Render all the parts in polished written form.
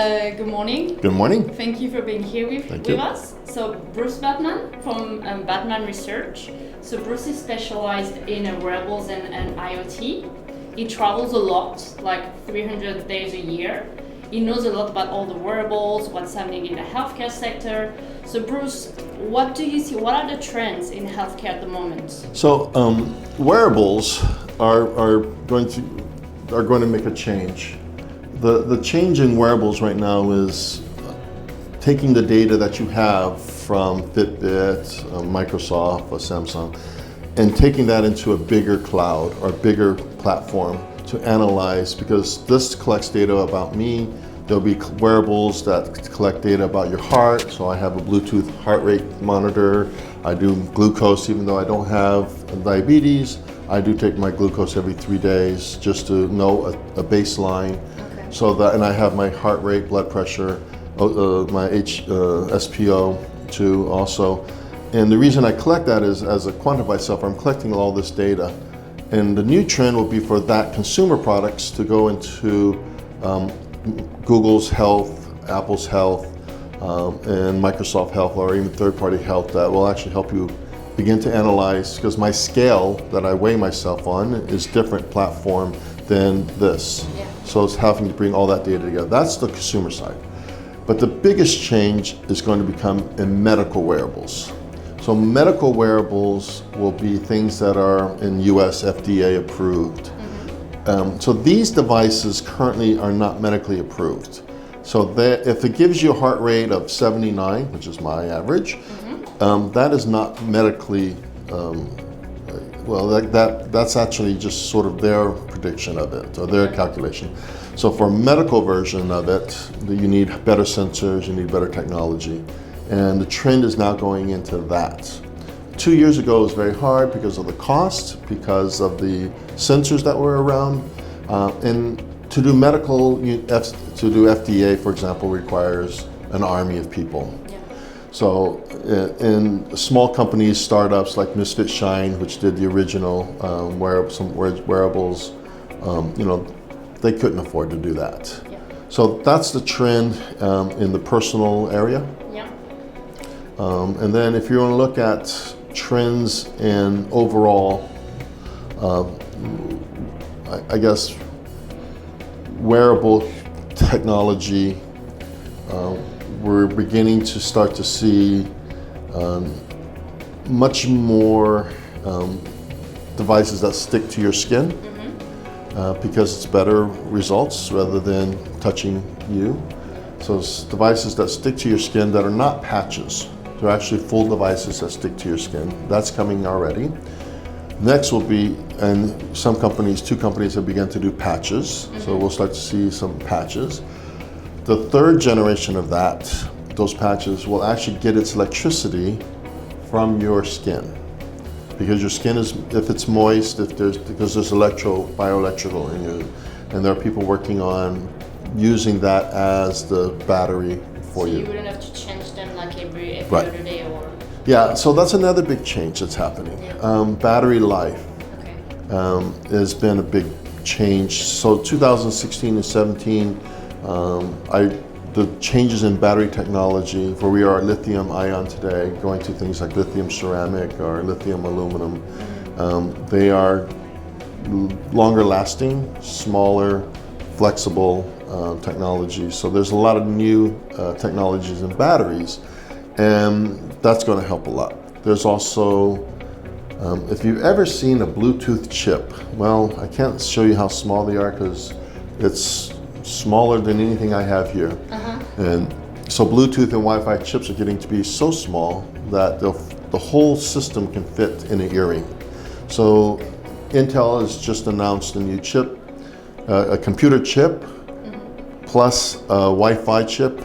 Good morning. Good morning. Thank you for being here with us. So Bruce Bateman from Bateman Research. So Bruce is specialized in wearables and IoT. He travels a lot, like 300 days a year. He knows a lot about all the wearables, what's happening in the healthcare sector. So Bruce, what do you see? What are the trends in healthcare at the moment? So wearables are going to make a change. The change in wearables right now is taking the data that you have from Fitbit, Microsoft, or Samsung, and taking that into a bigger cloud or bigger platform to analyze, because this collects data about me. There'll be wearables that collect data about your heart. So I have a Bluetooth heart rate monitor. I do glucose, even though I don't have diabetes. I do take my glucose every 3 days just to know a baseline. Okay. So that, and I have my heart rate, blood pressure, my SPO too also. And the reason I collect that is as a quantified self, I'm collecting all this data. And the new trend will be for that consumer products to go into Google's Health, Apple's Health, and Microsoft Health, or even third-party health that will actually help you begin to analyze, because my scale that I weigh myself on is different platform than this. Yeah. So it's having to bring all that data together. That's the consumer side. But the biggest change is going to become in medical wearables. So medical wearables will be things that are in US FDA approved. So these devices currently are not medically approved. So if it gives you a heart rate of 79, which is my average, that is not medically, that's actually just sort of their prediction of it, or their calculation. So for a medical version of it, you need better sensors, you need better technology. And the trend is now going into that. 2 years ago it was very hard because of the cost, because of the sensors that were around. And to do medical, to do FDA, for example, requires an army of people. Yeah. So in small companies, startups like Misfit Shine, which did the original wearables, they couldn't afford to do that. Yeah. So that's the trend in the personal area. Yeah. And then if you want to look at trends in overall, I guess, wearable technology, we're beginning to start to see much more devices that stick to your skin, because it's better results rather than touching you. So it's devices that stick to your skin that are not patches. They're actually full devices that stick to your skin. That's coming already. Next will be, and some companies, 2 companies have begun to do patches. So we'll start to see some patches. The third generation of that, those patches will actually get its electricity from your skin. Because your skin is, if it's moist, because there's bioelectrical in you. And there are people working on using that as the battery for you. So you wouldn't have to change them like every Right. other day or? Yeah, so that's another big change that's happening. Yeah. Battery life Okay. has been a big change. So 2016 and 17, the changes in battery technology, where we are at lithium ion today, going to things like lithium ceramic or lithium aluminum, they are longer lasting, smaller, flexible technologies. So there's a lot of new technologies in batteries, and that's going to help a lot. There's also, if you've ever seen a Bluetooth chip, well, I can't show you how small they are because it's smaller than anything I have here. And so Bluetooth and Wi-Fi chips are getting to be so small that the whole system can fit in an earring. So Intel has just announced a new chip, a computer chip, plus a Wi-Fi chip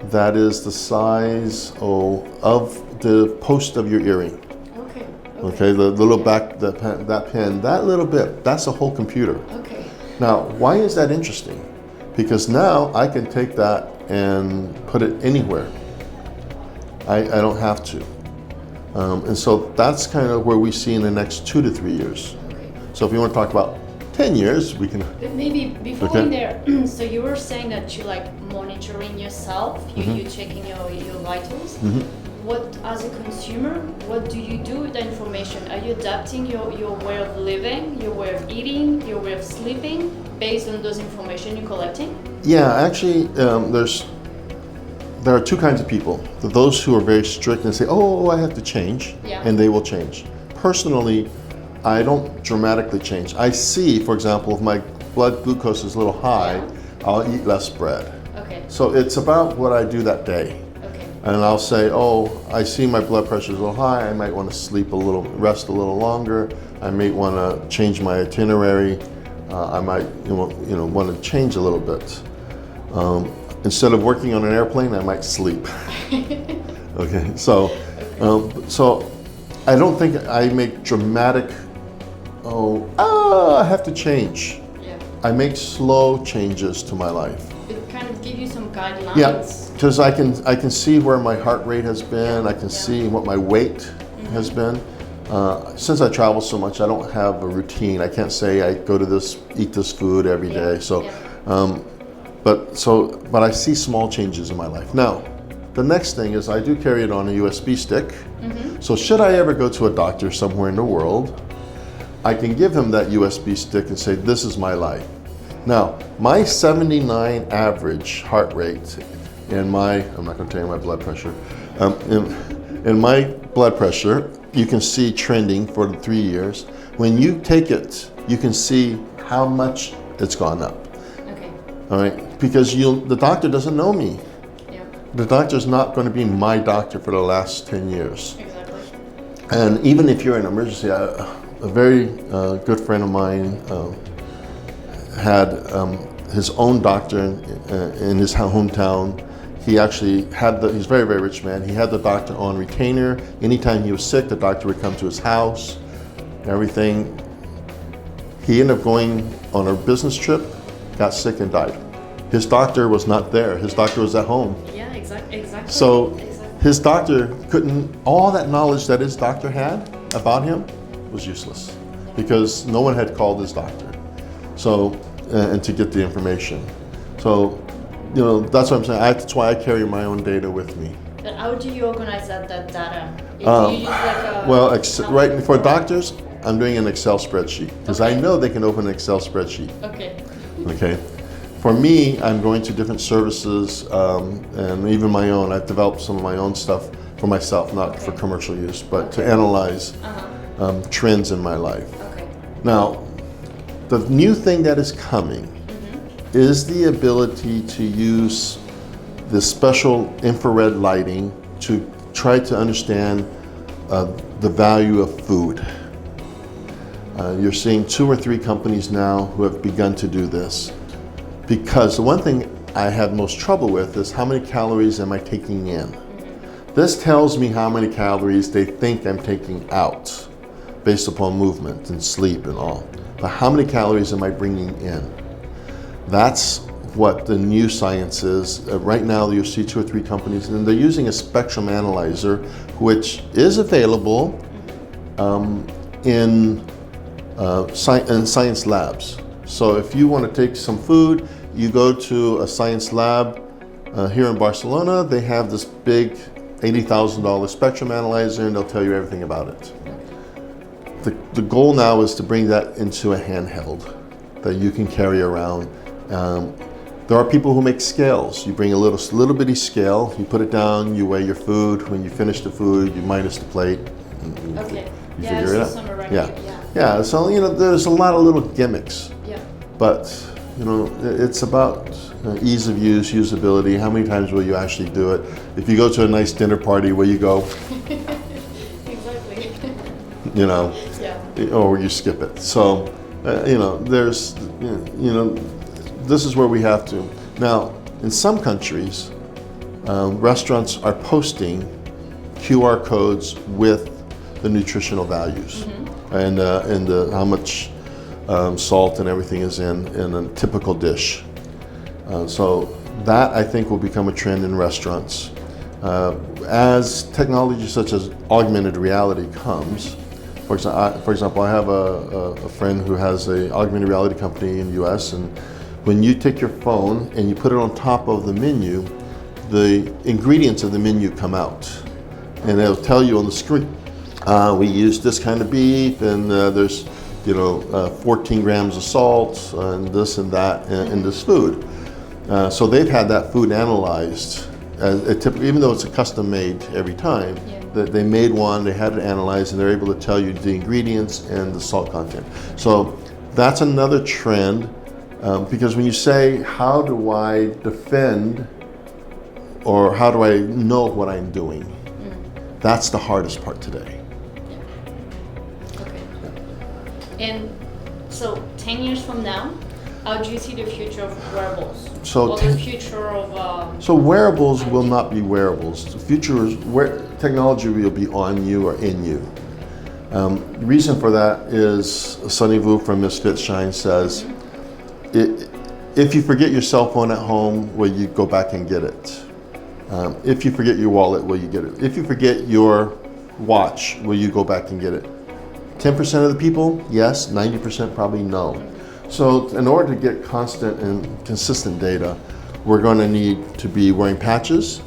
that is the size of the post of your earring. Okay, the little back, that pin, that little bit, that's a whole computer. Okay. Now, why is that interesting? Because now I can take that and put it anywhere. I don't have to. And so that's kind of where we see in the next 2 to 3 years. Okay. So if you want to talk about 10 years, we can. But maybe before Okay. in there, so you were saying that you like monitor monitoring yourself, you're checking your vitals. What, as a consumer, what do you do with the information? Are you adapting your way of living, your way of eating, your way of sleeping based on those information you're collecting? Yeah, actually, there are two kinds of people. Those who are very strict and say, oh, I have to change, and they will change. Personally, I don't dramatically change. I see, for example, if my blood glucose is a little high, I'll eat less bread. Okay. So it's about what I do that day. And I'll say, oh, I see my blood pressure is a little high. I might want to sleep a little, rest a little longer. I may want to change my itinerary. I might, want to change a little bit. Instead of working on an airplane, I might sleep. Okay, so I don't think I make dramatic. I have to change. Yeah. I make slow changes to my life. It kind of gives you some guidelines. Yeah, because I can see where my heart rate has been. I can see what my weight has been. Since I travel so much, I don't have a routine. I can't say I go to this, eat this food every day. So, but I see small changes in my life. Now, the next thing is I do carry it on a USB stick. So should I ever go to a doctor somewhere in the world, I can give him that USB stick and say, this is my life. Now, my 79 average heart rate and I'm not going to tell you my blood pressure, in my blood pressure, you can see trending for the 3 years. When you take it, you can see how much it's gone up. Okay. All right, because the doctor doesn't know me. Yeah. The doctor's not going to be my doctor for the last 10 years. Exactly. And even if you're in an emergency, a very good friend of mine had his own doctor in his hometown. He actually had he's a very, very rich man. He had the doctor on retainer. Anytime he was sick, the doctor would come to his house, everything. He ended up going on a business trip, got sick and died. His doctor was not there. His doctor was at home. Yeah, exactly. So his doctor all that knowledge that his doctor had about him was useless because no one had called his doctor. So, and to get the information. So, that's what I'm saying. That's why I carry my own data with me. But how do you organize that data? Do you use like a... right for doctors, I'm doing an Excel spreadsheet because I know they can open an Excel spreadsheet. Okay. Okay. For me, I'm going to different services and even my own. I've developed some of my own stuff for myself, not for commercial use, but to analyze trends in my life. Okay. Now, the new thing that is coming is the ability to use the special infrared lighting to try to understand the value of food. You're seeing 2 or 3 companies now who have begun to do this. Because the one thing I have most trouble with is how many calories am I taking in? This tells me how many calories they think I'm taking out based upon movement and sleep and all. But how many calories am I bringing in? That's what the new science is. Right now you'll see 2 or 3 companies and they're using a spectrum analyzer which is available in science labs. So if you want to take some food, you go to a science lab here in Barcelona. They have this big $80,000 spectrum analyzer and they'll tell you everything about it. The goal now is to bring that into a handheld that you can carry around. There are people who make scales. You bring a little bitty scale, you put it down, you weigh your food. When you finish the food, you minus the plate. Okay. You figure it out. Yeah. Yeah. So there's a lot of little gimmicks. Yeah. But it's about ease of use, usability. How many times will you actually do it? If you go to a nice dinner party, where you go? Exactly. Yeah. Or you skip it. So there's this is where we have to. Now, in some countries, restaurants are posting QR codes with the nutritional values and how much salt and everything is in a typical dish. So that I think will become a trend in restaurants. As technology such as augmented reality comes, for example, I have a friend who has an augmented reality company in the US and When you take your phone and you put it on top of the menu, the ingredients of the menu come out. And it'll tell you on the screen, we use this kind of beef, and there's 14 grams of salt, and this and that in this food. So they've had that food analyzed, even though it's a custom made every time. That they made one, they had it analyzed, and they're able to tell you the ingredients and the salt content. So that's another trend, because when you say, how do I defend, or how do I know what I'm doing? That's the hardest part today. Okay. And so 10 years from now, how do you see the future of wearables? So the future of... So wearables will not be wearables. The future is where technology will be on you or in you. The reason for that is Sunny Vu from Misfit Shine says, if you forget your cell phone at home, will you go back and get it? If you forget your wallet, will you get it? If you forget your watch, will you go back and get it? 10% of the people, yes. 90% probably no. So in order to get constant and consistent data, we're going to need to be wearing patches.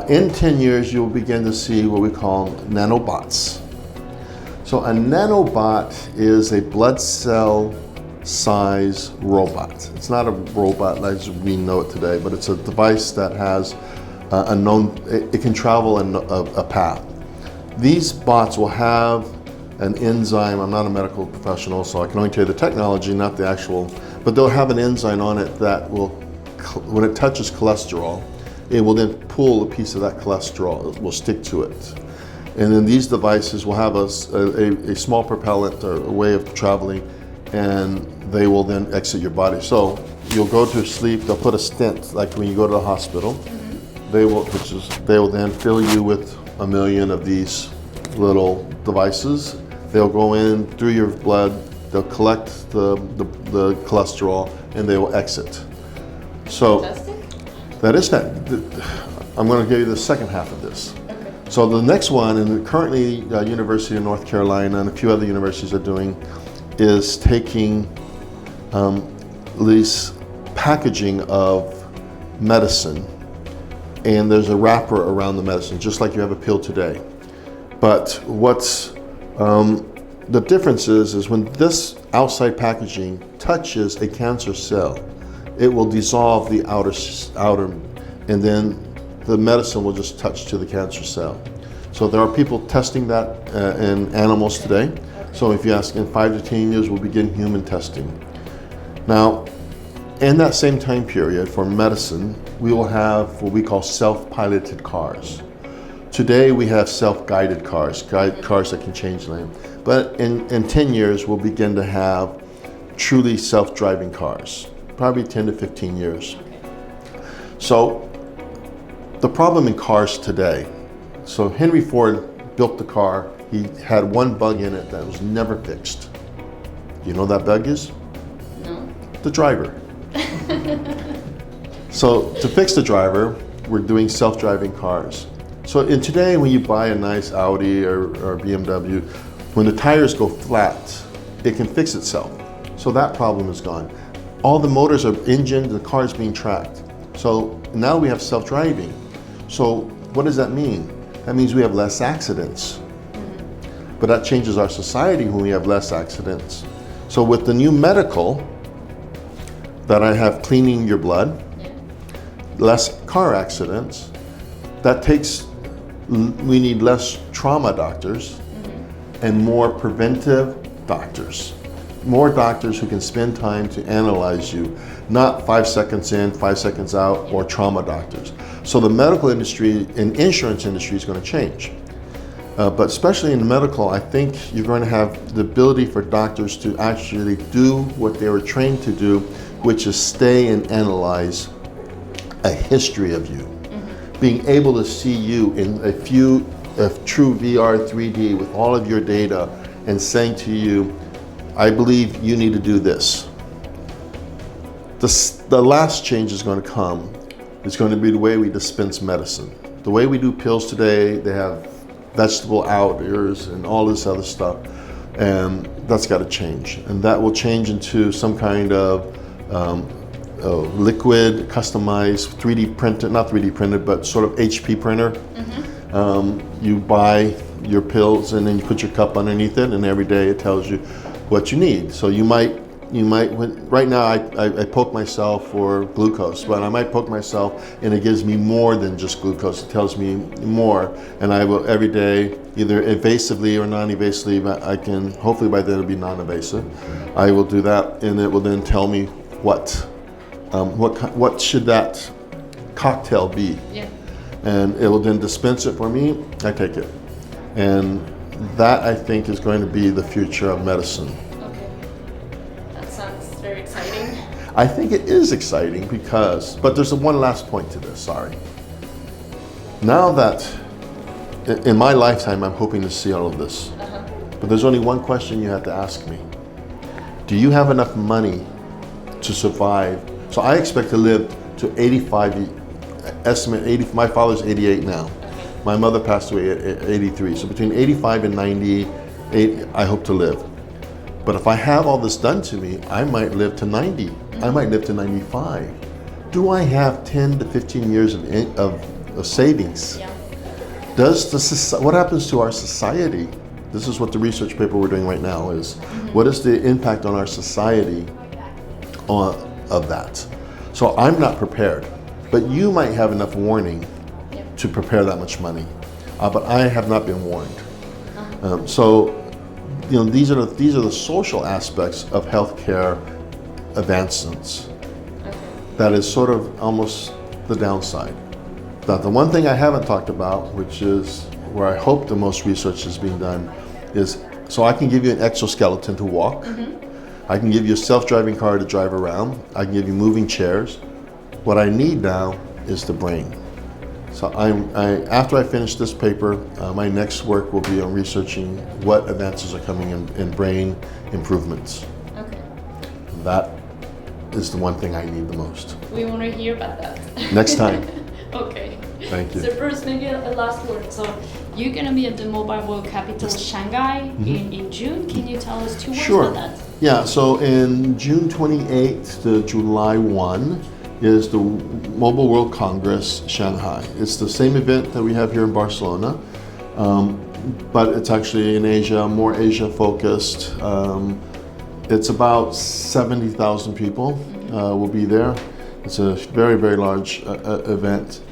In 10 years, you'll begin to see what we call nanobots. So a nanobot is a blood cell size robot. It's not a robot as we know it today, but it's a device that has a known, it can travel a path. These bots will have an enzyme. I'm not a medical professional, so I can only tell you the technology, not the actual, but they'll have an enzyme on it that will, when it touches cholesterol, it will then pull a piece of that cholesterol, it will stick to it. And then these devices will have a small propellant or a way of traveling, and they will then exit your body. So you'll go to sleep, they'll put a stent, like when you go to the hospital, they will then fill you with 1 million of these little devices. They'll go in through your blood, they'll collect the cholesterol, and they will exit. So that is that. I'm going to give you the second half of this. Okay. So the next one, and currently University of North Carolina and a few other universities are doing, is taking this packaging of medicine, and there's a wrapper around the medicine, just like you have a pill today. But what's the difference is when this outside packaging touches a cancer cell, it will dissolve the outer, and then the medicine will just touch to the cancer cell. So there are people testing that in animals today. So if you ask, in 5 to 10 years, we'll begin human testing. Now, in that same time period for medicine, we will have what we call self-piloted cars. Today we have self-guided cars, cars that can change lane. But in 10 years, we'll begin to have truly self-driving cars, probably 10 to 15 years. So the problem in cars today, so Henry Ford built the car, he had one bug in it that was never fixed. You know what that bug is? No. The driver. So to fix the driver, we're doing self-driving cars. So in today, when you buy a nice Audi or BMW, when the tires go flat, it can fix itself. So that problem is gone. All the motors are engined, the car is being tracked. So now we have self-driving. So what does that mean? That means we have less accidents. But that changes our society when we have less accidents. So with the new medical that I have cleaning your blood, less car accidents, that takes, we need less trauma doctors and more preventive doctors. More doctors who can spend time to analyze you, not 5 seconds in, 5 seconds out, or trauma doctors. So the medical industry and insurance industry is going to change. But especially in medical, I think you're going to have the ability for doctors to actually do what they were trained to do, which is stay and analyze a history of you. Being able to see you in a true VR 3D with all of your data and saying to you, I believe you need to do this. The last change is going to come. It's going to be the way we dispense medicine. The way we do pills today, they have vegetable outers and all this other stuff, and that's got to change. And that will change into some kind of liquid, customized, 3D printed, not 3D printed, but sort of HP printer. You buy your pills and then you put your cup underneath it, and every day it tells you what you need. So you might right now I poke myself for glucose, but I might poke myself and it gives me more than just glucose. It tells me more, and I will every day, either evasively or non-evasively, but I can, hopefully by then it'll be non-evasive. I will do that, and it will then tell me what should that cocktail be. Yeah. And it will then dispense it for me. I take it. And that, I think, is going to be the future of medicine. Okay. That sounds very exciting. I think it is exciting but there's one last point to this, sorry. Now that, in my lifetime, I'm hoping to see all of this. But there's only one question you have to ask me. Do you have enough money to survive? So I expect to live to 85, estimate 80, my father's 88 now. My mother passed away at 83. So between 85 and 98, I hope to live. But if I have all this done to me, I might live to 90. I might live to 95. Do I have 10 to 15 years of savings? Yeah. What happens to our society? This is what the research paper we're doing right now is. What is the impact on our society of that? So I'm not prepared, but you might have enough warning to prepare that much money, but I have not been warned. So, these are the social aspects of healthcare advancements. That is sort of almost the downside. Now, the one thing I haven't talked about, which is where I hope the most research is being done, is so I can give you an exoskeleton to walk. I can give you a self-driving car to drive around. I can give you moving chairs. What I need now is the brain. So after I finish this paper, my next work will be on researching what advances are coming in brain improvements. Okay. That is the one thing I need the most. We want to hear about that. Next time. Okay. Thank you. So Bruce, maybe a last word. So you're going to be at the Mobile World Capital Shanghai in June. Can you tell us 2 words Sure. about that? Yeah, so in June 28th to July 1 is the Mobile World Congress Shanghai. It's the same event that we have here in Barcelona, but it's actually in Asia, more Asia focused. It's about 70,000 people will be there. It's a very, very large event.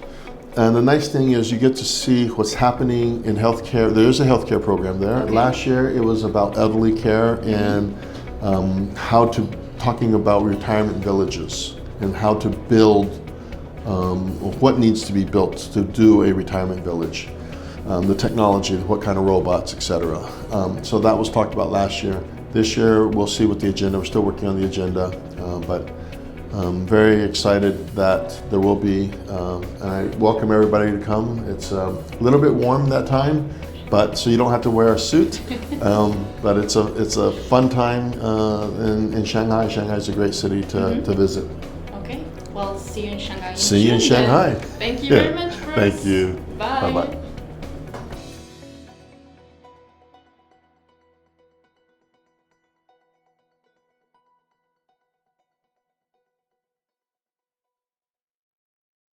And the nice thing is you get to see what's happening in healthcare. There's a healthcare program there. Okay. Last year it was about elderly care and talking about retirement villages and how to build, what needs to be built to do a retirement village. The technology, what kind of robots, etc. So that was talked about last year. This year we'll see what the agenda, we're still working on the agenda, but I'm very excited that there will be, and I welcome everybody to come. It's a little bit warm that time, but so you don't have to wear a suit. But it's a fun time in Shanghai. Shanghai is a great city to visit. Okay, well, see you in Shanghai. See you in Shanghai. Thank you very much, Bruce. Thank you. Bye. Bye-bye.